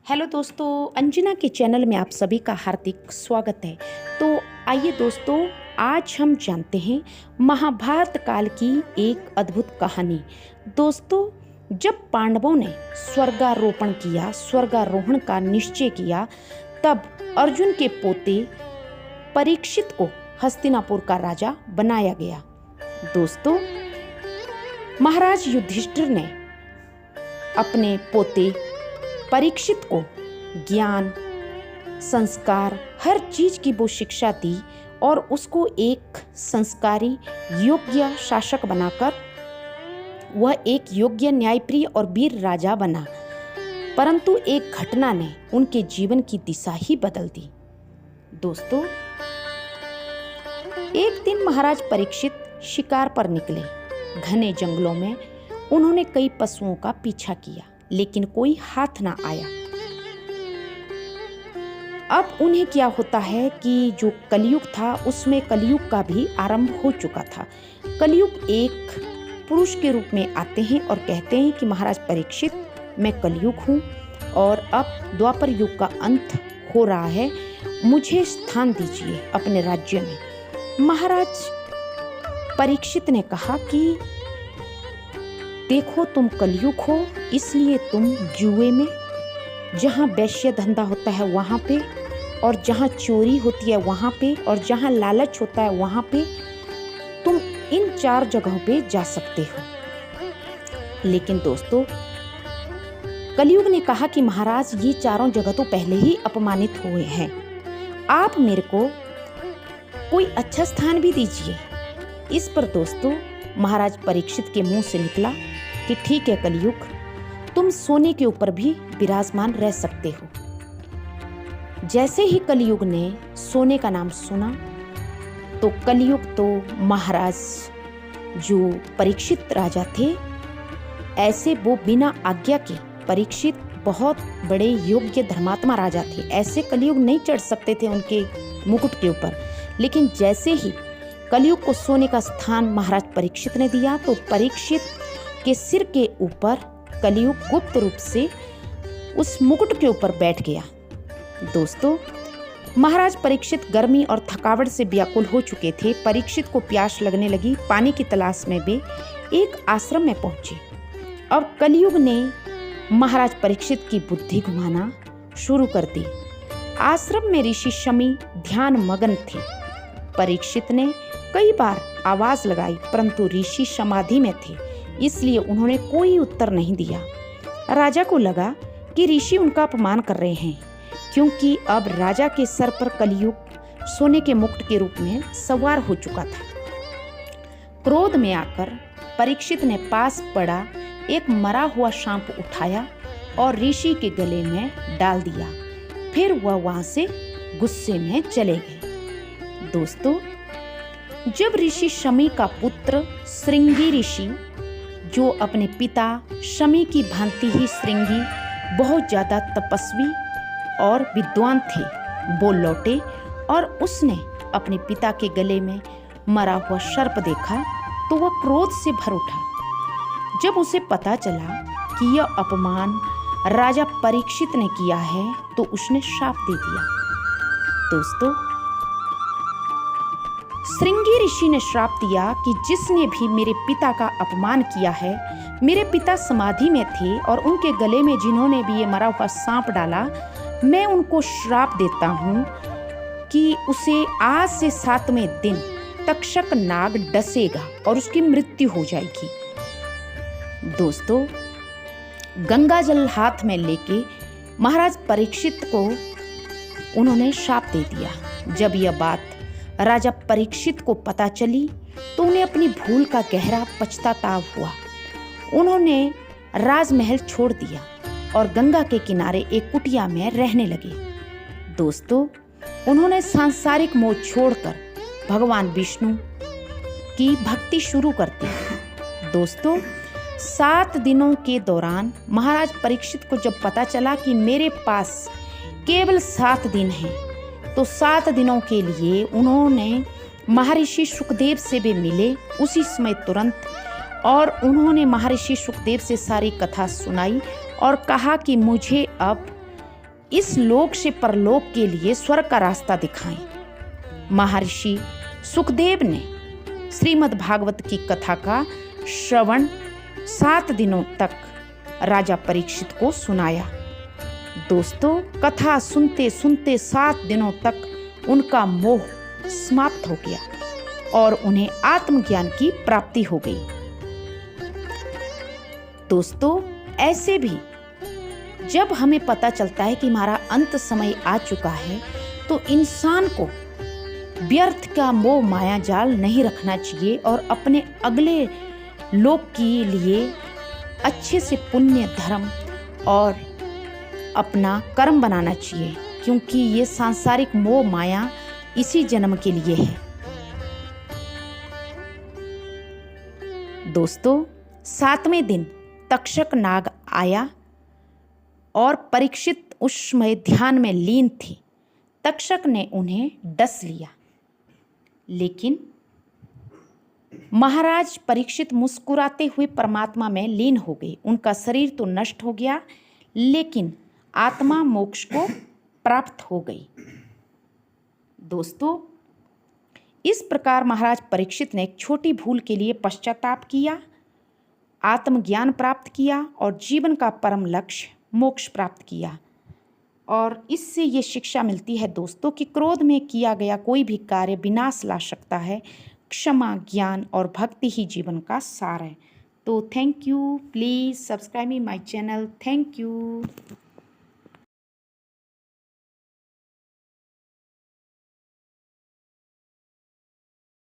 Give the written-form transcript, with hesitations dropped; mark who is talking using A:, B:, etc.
A: Hello दोस्तों, अंजना के channel में आप सभी का हार्दिक स्वागत है। तो आइए दोस्तों, आज हम जानते हैं महाभारत काल की एक अद्भुत कहानी। दोस्तों, जब पांडवों ने स्वर्गारोहण का निश्चय किया, तब अर्जुन के पोते परीक्षित को हस्तिनापुर का राजा बनाया गया। दोस्तों, महाराज युधिष्ठिर ने अपने पोते परीक्षित को ज्ञान, संस्कार, हर चीज की वो शिक्षा दी और उसको एक संस्कारी, योग्य शासक बनाकर वह एक योग्य, न्यायप्रिय और वीर राजा बना। परंतु एक घटना ने उनके जीवन की दिशा ही बदल दी। दोस्तों, एक दिन महाराज परीक्षित शिकार पर निकले। घने जंगलों में उन्होंने कई पशुओं का पीछा किया, लेकिन कोई हाथ ना आया। अब उन्हें क्या होता है कि जो कलयुग था उसमें कलयुग का भी आरंभ हो चुका था। कलयुग एक पुरुष के रूप में आते हैं और कहते हैं कि महाराज परीक्षित, मैं कलयुग हूँ और अब द्वापर युग का अंत हो रहा है, मुझे स्थान दीजिए अपने राज्य में। महाराज परीक्षित ने कहा कि देखो, तुम कलयुग हो, इसलिए तुम जुए में, जहाँ वैश्य धंधा होता है वहाँ पे, और जहाँ चोरी होती है वहाँ पे, और जहाँ लालच होता है वहाँ पे, तुम इन 4 जगहों पे जा सकते हो। लेकिन दोस्तों, कलयुग ने कहा कि महाराज, ये 4 जगह तो पहले ही अपमानित हुए हैं, आप मेरे को कोई अच्छा स्थान भी दीजिए। इस पर दोस्तों महाराज परीक्षित के मुंह से निकला कि ठीक है कलयुग, तुम सोने के ऊपर भी विराजमान रह सकते हो। जैसे ही कलयुग ने सोने का नाम सुना, तो कलयुग तो महाराज जो परीक्षित राजा थे, ऐसे वो बिना आज्ञा के, परीक्षित बहुत बड़े योग्य धर्मात्मा राजा थे, ऐसे कलयुग नहीं चढ़ सकते थे उनके मुकुट के ऊपर। लेकिन जैसे ही कलयुग को सोने का स्थान महाराज परीक्षित ने दिया, तो परीक्षित के सिर के ऊपर कलयुग गुप्त रूप से उस मुकुट के ऊपर बैठ गया। दोस्तों, महाराज परीक्षित गर्मी और थकावट से व्याकुल हो चुके थे। परीक्षित को प्यास लगने लगी। पानी की तलाश में वे एक आश्रम में पहुंचे। अब कलयुग ने महाराज परीक्षित की बुद्धि घुमाना शुरू कर दी। आश्रम में ऋषि शमी ध्यान मगन थे। परीक्षित ने कई बार आवाज लगाई, परंतु ऋषि समाधि में थे, इसलिए उन्होंने कोई उत्तर नहीं दिया। राजा को लगा कि ऋषि उनका अपमान कर रहे हैं, क्योंकि अब राजा के सर पर कलयुग सोने के मुकुट के रूप में सवार हो चुका था। क्रोध में आकर परीक्षित ने पास पड़ा एक मरा हुआ सांप उठाया और ऋषि के गले में डाल दिया। फिर वह वहां से गुस्से में चले गए। दोस्तों, जब ऋषि शमी का पुत्र श्रृंगी ऋषि, जो अपने पिता शमी की भांति ही श्रृंगी बहुत ज्यादा तपस्वी और विद्वान थे, वो लौटे और उसने अपने पिता के गले में मरा हुआ सर्प देखा, तो वह क्रोध से भर उठा। जब उसे पता चला कि यह अपमान राजा परीक्षित ने किया है, तो उसने श्राप दे दिया। दोस्तों, श्रृंगी ऋषि ने श्राप दिया कि जिसने भी मेरे पिता का अपमान किया है, मेरे पिता समाधि में थे और उनके गले में जिन्होंने भी ये मरा हुआ सांप डाला, मैं उनको श्राप देता हूँ कि उसे आज से 7वें दिन तक्षक नाग डसेगा और उसकी मृत्यु हो जाएगी। दोस्तों, गंगा जल हाथ में लेके महाराज परीक्षित को उन्होंने श्राप दे दिया। जब यह बात राजा परीक्षित को पता चली, तो उन्हें अपनी भूल का गहरा पछतावा हुआ। उन्होंने राजमहल छोड़ दिया और गंगा के किनारे एक कुटिया में रहने लगे। दोस्तों, उन्होंने सांसारिक मोह छोड़कर भगवान विष्णु की भक्ति शुरू कर दी। दोस्तों, 7 दिनों के दौरान महाराज परीक्षित को जब पता चला कि मेरे पास केवल 7 दिन हैं, तो 7 दिनों के लिए उन्होंने महर्षि सुखदेव से भी मिले उसी समय तुरंत, और उन्होंने महर्षि सुखदेव से सारी कथा सुनाई और कहा कि मुझे अब इस लोक से परलोक के लिए स्वर्ग का रास्ता दिखाएं। महर्षि सुखदेव ने श्रीमद् भागवत की कथा का श्रवण 7 दिनों तक राजा परीक्षित को सुनाया। दोस्तों, कथा सुनते सुनते 7 दिनों तक उनका मोह समाप्त हो गया और उन्हें आत्मज्ञान की प्राप्ति हो गई। दोस्तों, ऐसे भी जब हमें पता चलता है कि हमारा अंत समय आ चुका है, तो इंसान को व्यर्थ का मोह माया जाल नहीं रखना चाहिए और अपने अगले लोक के लिए अच्छे से पुण्य धर्म और अपना कर्म बनाना चाहिए, क्योंकि ये सांसारिक मोह माया इसी जन्म के लिए है। दोस्तों, 7वें दिन तक्षक नाग आया और परीक्षित उस समय ध्यान में लीन थे। तक्षक ने उन्हें डस लिया, लेकिन महाराज परीक्षित मुस्कुराते हुए परमात्मा में लीन हो गए। उनका शरीर तो नष्ट हो गया, लेकिन आत्मा मोक्ष को प्राप्त हो गई। दोस्तों, इस प्रकार महाराज परीक्षित ने एक छोटी भूल के लिए पश्चाताप किया, आत्मज्ञान प्राप्त किया और जीवन का परम लक्ष्य मोक्ष प्राप्त किया। और इससे ये शिक्षा मिलती है दोस्तों कि क्रोध में किया गया कोई भी कार्य विनाश ला सकता है। क्षमा, ज्ञान और भक्ति ही जीवन का सार है। तो thank you, please subscribe me my channel. Thank you.